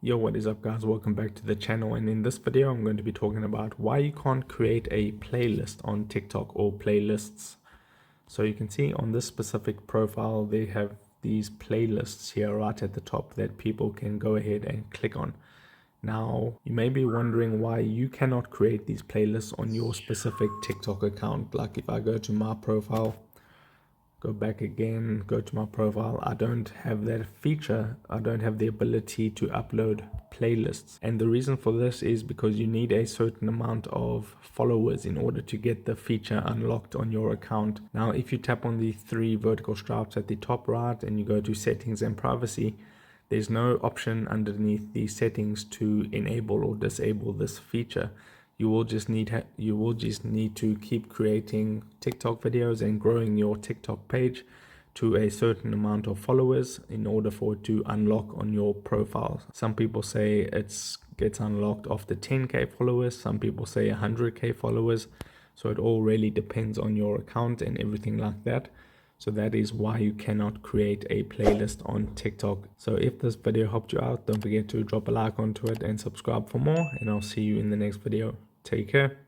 Yo, what is up guys? Welcome back to the channel, and in this video I'm going to be talking about why you can't create a playlist on TikTok or playlists. So you can see on this specific profile they have these playlists here right at the top that people can go ahead and click on. Now you may be wondering why you cannot create these playlists on your specific TikTok account. Like if I go to my profile, go back again, go to my profile, I don't have that feature. I don't have the ability to upload playlists. And the reason for this is because you need a certain amount of followers in order to get the feature unlocked on your account. Now, if you tap on the three vertical stripes at the top right and you go to settings and privacy, there's no option underneath these settings to enable or disable this feature. You will just need to keep creating TikTok videos and growing your TikTok page to a certain amount of followers in order for it to unlock on your profile. Some people say it gets unlocked after 10k followers, some people say 100k followers. So it all really depends on your account and everything like that. So that is why you cannot create a playlist on TikTok. So if this video helped you out, don't forget to drop a like onto it and subscribe for more, and I'll see you in the next video. Take care.